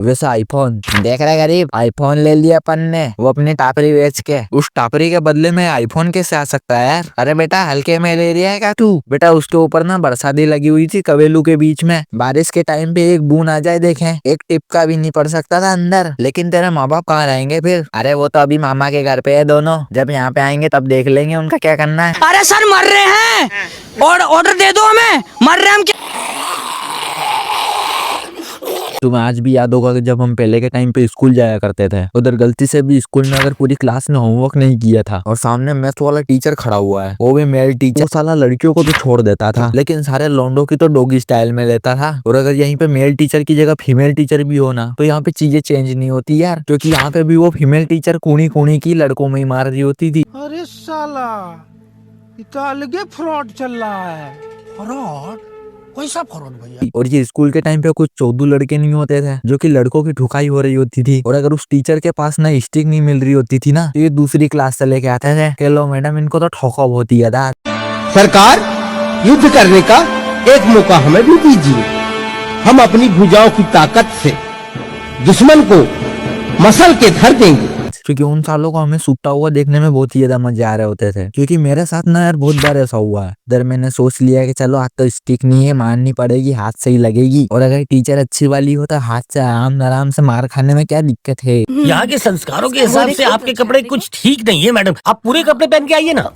वैसे आईफोन देख रहे गरीब, आईफोन ले लिया अपन ने, वो अपनी टापरी बेच के। उस टापरी के बदले में आईफोन कैसे आ सकता है यार? अरे बेटा हल्के में ले रहा है क्या तू? बेटा उसके ऊपर ना बरसाती लगी हुई थी कवेलू के बीच में, बारिश के टाइम पे एक बूंद आ जाए देखें, एक टिप का भी नहीं पड़ सकता था अंदर। लेकिन तेरे माँ बाप कहाँ रहेंगे फिर? अरे वो तो अभी मामा के घर पे है दोनों, जब यहाँ पे आएंगे तब देख लेंगे उनका क्या करना है। अरे सर मर रहे हैं और ऑर्डर दे दो हमें, मर रहे हम। तुम्हें आज भी याद होगा कि जब हम पहले के टाइम पे स्कूल जाया करते थे, उधर गलती से भी स्कूल में अगर पूरी क्लास ने होमवर्क नहीं किया था और सामने मैथ वाला टीचर खड़ा हुआ है, वो भी मेल टीचर, वो साला लड़कियों को तो छोड़ देता था लेकिन सारे लौंडों की तो डॉगी स्टाइल में लेता था। और अगर यहीं पे मेल टीचर की जगह फीमेल टीचर भी हो ना, तो यहाँ पे चीजें चेंज नहीं होती यार, क्योंकि यहाँ पे भी वो फीमेल टीचर कूणी कूणी की लड़कों में ही मार रही होती थी। अरे साला इतना अलगे फ्रॉड चल रहा है। फ्रॉड? कैसा फ्रॉड भैया? और ये स्कूल के टाइम पे कुछ चौदू लड़के नहीं होते थे जो कि लड़कों की ठुकाई हो रही होती थी, और अगर उस टीचर के पास ना स्टिक नहीं मिल रही होती थी ना, तो ये दूसरी क्लास से लेके आते थे कि लो मैडम इनको तो ठोका होती है दाद। सरकार, युद्ध करने का एक मौका हमें भी दीजिए। हम अपनी भुजाओं की ताकत से दुश्मन को मसल के धर देंगे। क्योंकि उन सालों को हमें सूखता हुआ देखने में बहुत ही ज्यादा मजे आ रहे होते थे। क्योंकि मेरे साथ ना यार बहुत बार ऐसा हुआ है, इधर मैंने सोच लिया कि चलो आज तो स्टिक नहीं है, मारनी पड़ेगी, हाथ से ही लगेगी, और अगर टीचर अच्छी वाली हो तो हाथ से आराम से मार खाने में क्या दिक्कत है। यहाँ के संस्कारों के हिसाब से आपके कपड़े कुछ ठीक नहीं है मैडम, आप पूरे कपड़े पहन के आइए ना।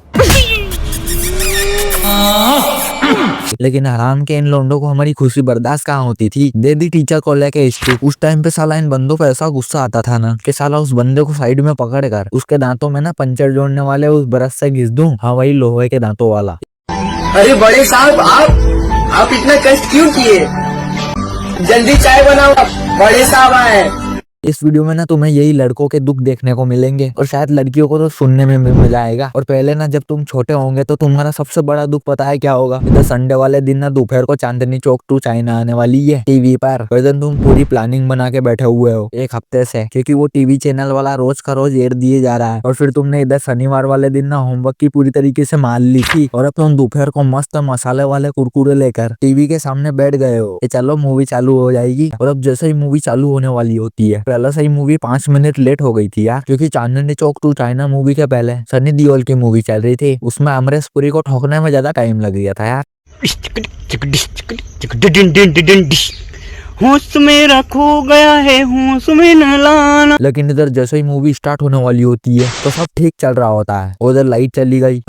लेकिन आराम के इन लोंडों को हमारी खुशी बर्दाश्त कहाँ होती थी। दे दी टीचर को लेके स्टिक। उस टाइम पे साला इन बंदों पे ऐसा गुस्सा आता था ना कि साला उस बंदे को साइड में पकड़ कर उसके दांतों में ना पंचर जोड़ने वाले उस ब्रश से घिस दूं। हाँ वही लोहे के दांतों वाला। अरे बड़े साहब आप इतना कष्ट क्यों किए? जल्दी चाय बनाओ, बड़े साहब आए। इस वीडियो में ना तुम्हें यही लड़कों के दुख देखने को मिलेंगे, और शायद लड़कियों को तो सुनने में भी मजा आएगा। और पहले ना जब तुम छोटे होंगे तो तुम्हारा सबसे बड़ा दुख पता है क्या होगा? इधर संडे वाले दिन ना दोपहर को चांदनी चौक टू चाइना आने वाली है टीवी पर। इधर तुम पूरी प्लानिंग बना के बैठे हुए हो एक हफ्ते से, क्योंकि वो टीवी चैनल वाला रोज का रोज एड दिए जा रहा है। और फिर तुमने इधर शनिवार वाले दिन ना होमवर्क की पूरी तरीके से मान ली थी, और अब तुम दोपहर को मस्त मसाले वाले कुरकुरे लेकर टीवी के सामने बैठ गए हो कि चलो मूवी चालू हो जाएगी। और अब जैसे ही मूवी चालू होने वाली होती है, पहले से ही मूवी 5 मिनट लेट हो गई थी यार, क्योंकि Chandni Chowk to China movie के पहले सनी देओल की मूवी चल रही थी। उसमें अमरीश पुरी को ठोकने में ज्यादा टाइम लग गया था यार। होश मेरा खो गया है, होश में न लाना। लेकिन इधर जैसे ही मूवी स्टार्ट होने वाली होती है तो सब ठीक चल रहा होता है, उधर लाइट चली गई।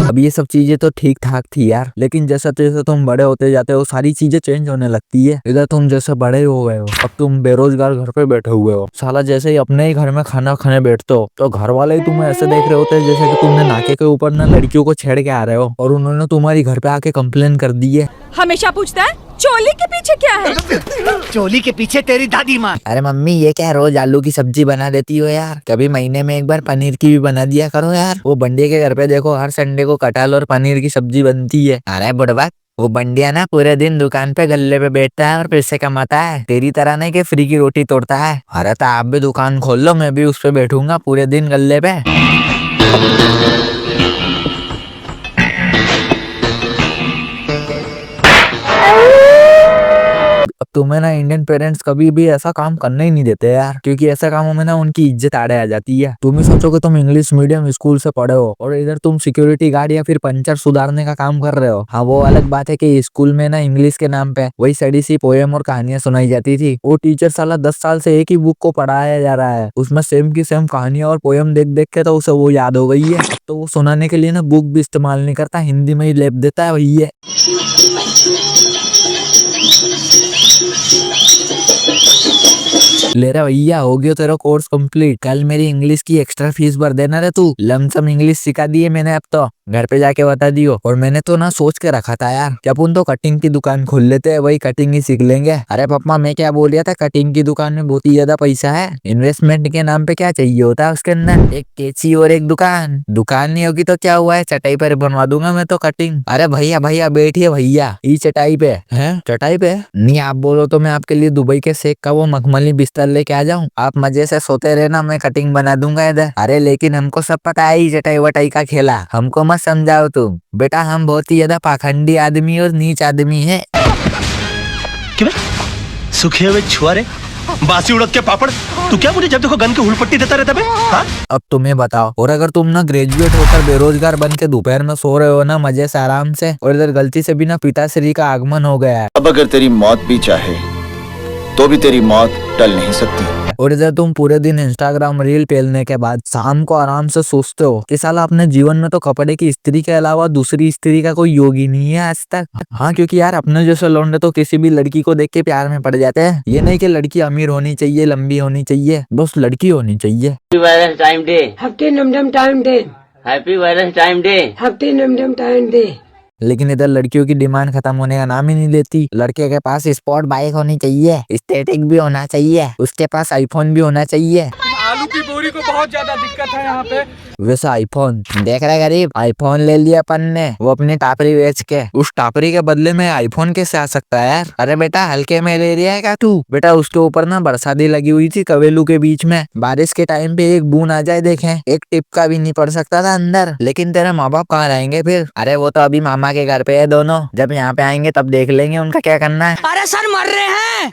अब ये सब चीजें तो ठीक ठाक थी यार, लेकिन जैसे जैसे तुम बड़े होते जाते हो सारी चीजें चेंज होने लगती है। इधर तुम जैसे बड़े हो गए हो, अब तुम बेरोजगार घर पे बैठे हुए हो। साला जैसे ही अपने ही घर में खाना खाने बैठते हो तो घर वाले ही तुम्हें ऐसे देख रहे होते हैं जैसे कि तुमने नाके के ऊपर ना लड़कियों को छेड़ के आ रहे हो, और उन्होंने तुम्हारी घर पे आके कंप्लेन कर दी है। हमेशा पूछता है चोली के पीछे क्या है? चोली के पीछे तेरी दादी माँ। अरे मम्मी ये क्या रोज आलू की सब्जी बना देती हो यार, कभी महीने में एक बार पनीर की भी बना दिया करो यार। वो बंडी के घर पे देखो हर संडे को कटहल और पनीर की सब्जी बनती है। अरे बुढ़वा वो बंडिया ना पूरे दिन दुकान पे गल्ले पे बैठता है और पैसे कमाता है, तेरी तरह नहीं कि फ्री की रोटी तोड़ता है। अरे तो आप भी दुकान खोल लो, मैं भी उस पे बैठूंगा पूरे दिन गल्ले पे। अब तुम्हें ना इंडियन पेरेंट्स कभी भी ऐसा काम करने ही नहीं देते यार, क्योंकि ऐसे कामों में ना उनकी इज्जत आड़े आ जाती है। तुम ही सोचो कि तुम इंग्लिश मीडियम स्कूल से पढ़े हो और इधर तुम सिक्योरिटी गार्ड या फिर पंचर सुधारने का काम कर रहे हो। हाँ वो अलग बात है कि स्कूल में ना इंग्लिश के नाम पे वही सड़ी सी पोएम और कहानियां सुनाई जाती थी। वो टीचर साला 10 साल से एक ही बुक को पढ़ाया जा रहा है, उसमें सेम की सेम कहानियां और पोएम देख देख के तो उसे वो याद हो गई है। तो वो सुनाने के लिए ना बुक भी इस्तेमाल नहीं करता, हिंदी में ही लेप देता है वही है। ले रहा भैया हो गया तेरा कोर्स कंप्लीट, कल मेरी इंग्लिश की एक्स्ट्रा फीस भर देना रे तू। लमसम इंग्लिश सिखा दी है मैंने, अब तो घर पे जाके बता दियो। और मैंने तो ना सोच के रखा था यार कि अपन तो कटिंग की दुकान खोल लेते हैं, वही कटिंग ही सीख लेंगे। अरे पापा मैं क्या बोल रहा था, कटिंग की दुकान में बहुत ही ज्यादा पैसा है, इन्वेस्टमेंट के नाम पे क्या चाहिए होता है उसके अंदर, एक कैंची और एक दुकान। दुकान नहीं होगी तो क्या हुआ है, चटाई पर बनवा दूंगा मैं तो कटिंग। अरे भैया भैया बैठिए भैया, ये चटाई पे है, चटाई पे नहीं आप बोलो तो मैं आपके लिए दुबई के शेख का वो मखमली बिस्तर लेके आ जाऊं, आप मजे से सोते रहना, मैं कटिंग बना दूंगा इधर। अरे लेकिन हमको सब पता है चटाई वटाई का खेला, हमको मत समझाओ तुम बेटा, हम बहुत ही ज्यादा पाखंडी आदमी और नीच आदमी है। में सूखे हुए छुआरे, बासी उड़द के पापड़, तू क्या मुझे जब देखो गन की हुलपट्टी देता रहता बे? हाँ? अब तुम्हें बताओ, और अगर तुम ना ग्रेजुएट होकर बेरोजगार बन के दोपहर में सो रहे हो ना मजे से आराम से, और इधर गलती से भी ना पिताश्री का आगमन हो गया है, अब अगर तेरी मौत भी चाहे तो भी तेरी मौत टल नहीं सकती। और इधर तुम पूरे दिन इंस्टाग्राम रील पेलने के बाद शाम को आराम से सोचते हो कि साला अपने जीवन में तो कपड़े की स्त्री के अलावा दूसरी स्त्री का कोई योग ही नहीं है आज तक। हाँ, क्योंकि यार अपने जैसे लौंडे तो किसी भी लड़की को देख के प्यार में पड़ जाते हैं। ये नहीं कि लड़की अमीर होनी चाहिए, लंबी होनी चाहिए, बस लड़की होनी चाहिए। टाइम डे हैप्पी नमडम time day happy valentine time day happy नमडम टाइम डे। लेकिन इधर लड़कियों की डिमांड खत्म होने का नाम ही नहीं लेती। लड़के के पास स्पोर्ट बाइक होनी चाहिए, एस्थेटिक भी होना चाहिए, उसके पास आईफोन भी होना चाहिए। आलू की बोरी को बहुत ज्यादा दिक्कत है यहाँ पे। वैसे आईफोन देख रहे गरीब, आईफोन ले लिया अपन ने, वो अपनी टापरी बेच के। उस टापरी के बदले में आईफोन कैसे आ सकता है यार? अरे बेटा हल्के में ले रहा है क्या तू? बेटा उसके ऊपर ना बरसाती लगी हुई थी कवेलू के बीच में, बारिश के टाइम पे एक बूंद आ जाए देखें, एक टिप का भी नहीं पड़ सकता था अंदर। लेकिन तेरे माँ बाप कहाँ रहेंगे फिर? अरे वो तो अभी मामा के घर पे है दोनों, जब यहाँ पे आएंगे तब देख लेंगे उनका क्या करना है। अरे सर मर रहे हैं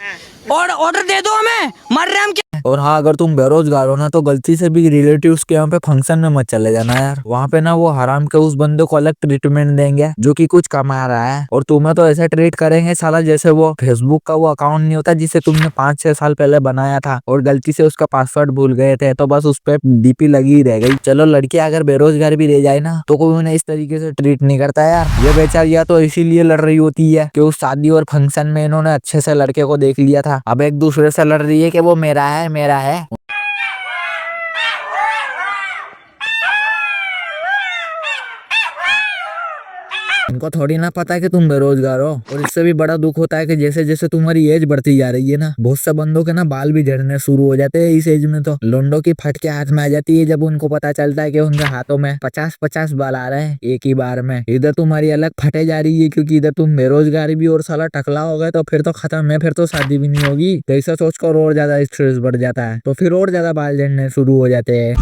और ऑर्डर दे दो हमें, मर रहे हम क्या? और हाँ, अगर तुम बेरोजगार हो ना तो गलती से भी रिलेटिव्स के यहाँ पे फंक्शन में मत चले जाना यार। वहाँ पे ना वो हराम के उस बंदे को अलग ट्रीटमेंट देंगे जो कि कुछ कमा रहा है, और तुम्हें तो ऐसे ट्रीट करेंगे साला जैसे वो फेसबुक का वो अकाउंट नहीं होता जिसे तुमने 5-6 साल पहले बनाया था और गलती से उसका पासवर्ड भूल गए थे, तो बस उस पर डीपी लगी ही रह गई। चलो लड़की अगर बेरोजगार भी रह जाए ना तो कोई उन्हें इस तरीके से ट्रीट नहीं करता यार। ये बेचारियां तो इसीलिए लड़ रही होती है कि उस शादी और फंक्शन में इन्होंने अच्छे से लड़के को देख लिया था, अब एक दूसरे से लड़ रही है कि वो मेरा है मेरा है। इनको थोड़ी ना पता है कि तुम बेरोजगार हो। और इससे भी बड़ा दुख होता है कि जैसे जैसे तुम्हारी एज बढ़ती जा रही है ना, बहुत से बंदों के ना बाल भी झड़ने शुरू हो जाते हैं इस एज में। तो लोंडो की फट के हाथ में आ जाती है जब उनको पता चलता है कि उनके हाथों में 50-50 बाल आ रहे हैं एक ही बार में। इधर तुम्हारी अलग फटे जा रही है क्योंकि इधर तुम बेरोजगारी भी और साला टकला हो गए, तो फिर तो खत्म है, फिर तो शादी भी नहीं होगी। तो ऐसा सोचकर और ज्यादा स्ट्रेस बढ़ जाता है, तो फिर और ज्यादा बाल झड़ने शुरू हो जाते हैं।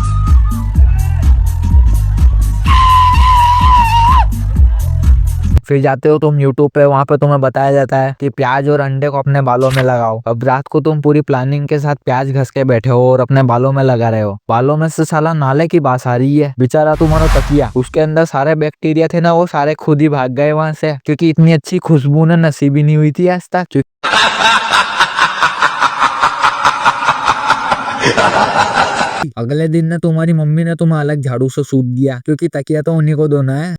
फिर जाते हो तुम YouTube पे, वहाँ पे तुम्हें बताया जाता है कि प्याज और अंडे को अपने बालों में लगाओ। अब रात को तुम पूरी प्लानिंग के साथ प्याज घस के बैठे हो और अपने बालों में लगा रहे हो, बालों में से साला नाले की बास आ रही है। बेचारा तुम्हारा तकिया, उसके अंदर सारे बैक्टीरिया थे ना, वो सारे खुद ही भाग गए वहां से, क्योंकि इतनी अच्छी खुशबू ने नसीब ही नहीं हुई थी आज तक। अगले दिन ना तुम्हारी मम्मी ने तुम्हें अलग झाड़ू से सूद दिया क्योंकि तकिया तो उन्हीं को धोना है।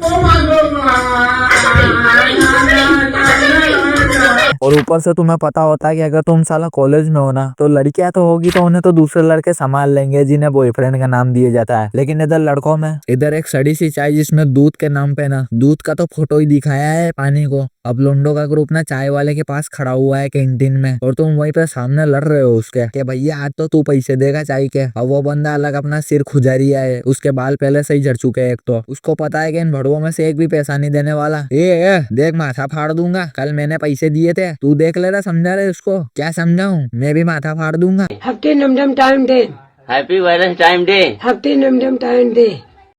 और ऊपर से तुम्हें पता होता है कि अगर तुम साला कॉलेज में हो ना तो लड़कियां तो होगी तो उन्हें तो दूसरे लड़के संभाल लेंगे जिन्हें बॉयफ्रेंड का नाम दिया जाता है। लेकिन इधर लड़कों में इधर एक सड़ी सी चाय जिसमें दूध के नाम पे ना दूध का तो फोटो ही दिखाया है पानी को। अब लोंडो का ग्रुप ना चाय वाले के पास खड़ा हुआ है कैंटीन में, और तुम वहीं पे सामने लड़ रहे हो उसके कि भैया आज तो तू पैसे देगा चाय के। अब वो बंदा अलग अपना सिर खुजारिया है, उसके बाल पहले से ही झड़ चुके हैं। एक तो उसको पता है कि इन भड़ुओं में से एक भी पैसा नहीं देने वाला। ए देख माथा फाड़ दूंगा, कल मैंने पैसे दिए थे, तू देख ले रहा, समझा रहे उसको? क्या समझाऊं, मैं भी माथा फाड़ दूंगा। हैप्पी नमडम time day happy valentine time day happy नमडम टाइम डे।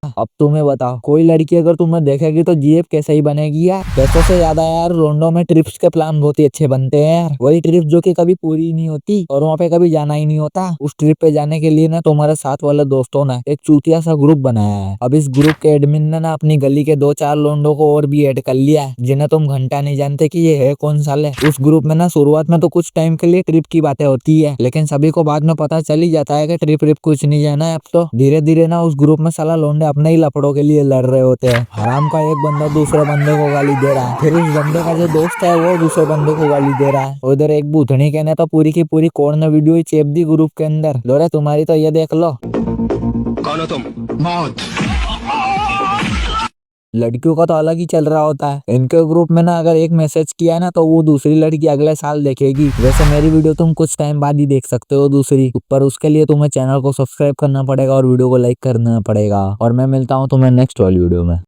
अब तुम्हें बताओ, कोई लड़की अगर तुम्हें देखेगी तो जीएफ कैसे ही बनेगी यार। पैसों से ज्यादा यार रोंडो में ट्रिप्स के प्लान बहुत ही अच्छे बनते हैं यार। वही ट्रिप जो कि कभी पूरी नहीं होती और वहाँ पे कभी जाना ही नहीं होता। उस ट्रिप पे जाने के लिए ना तुम्हारे साथ वाले दोस्तों ने एक चूतिया सा ग्रुप बनाया है। अब इस ग्रुप के एडमिन ने ना अपनी गली के 2-4 लोंडो को और भी ऐड कर लिया है जिन्हें तुम घंटा नहीं जानते कि ये है कौन साले। उस ग्रुप में ना शुरुआत में तो कुछ टाइम के लिए ट्रिप की बातें होती है, लेकिन सभी को बाद में पता चल ही जाता है कि ट्रिप कुछ नहीं जाना है। अब तो धीरे धीरे ना उस ग्रुप में साला लोंडे अपने ही लफड़ों के लिए लड़ रहे होते हैं। हराम का एक बंदा दूसरे बंदे को गाली दे रहा है, फिर उस बंदे का जो दोस्त है वो दूसरे बंदे को गाली दे रहा है। उधर एक भूतनी के ने तो पूरी की पूरी कॉर्नर वीडियो ही चेप दी ग्रुप के अंदर। लो रे तुम्हारी तो ये देख लो। कौन हो तुम? मौत। लड़कियों का तो अलग ही चल रहा होता है। इनके ग्रुप में ना अगर एक मैसेज किया है ना तो वो दूसरी लड़की अगले साल देखेगी। वैसे मेरी वीडियो तुम कुछ टाइम बाद ही देख सकते हो दूसरी, पर उसके लिए तुम्हें चैनल को सब्सक्राइब करना पड़ेगा और वीडियो को लाइक करना पड़ेगा। और मैं मिलता हूँ तुम्हें नेक्स्ट वाली वीडियो में।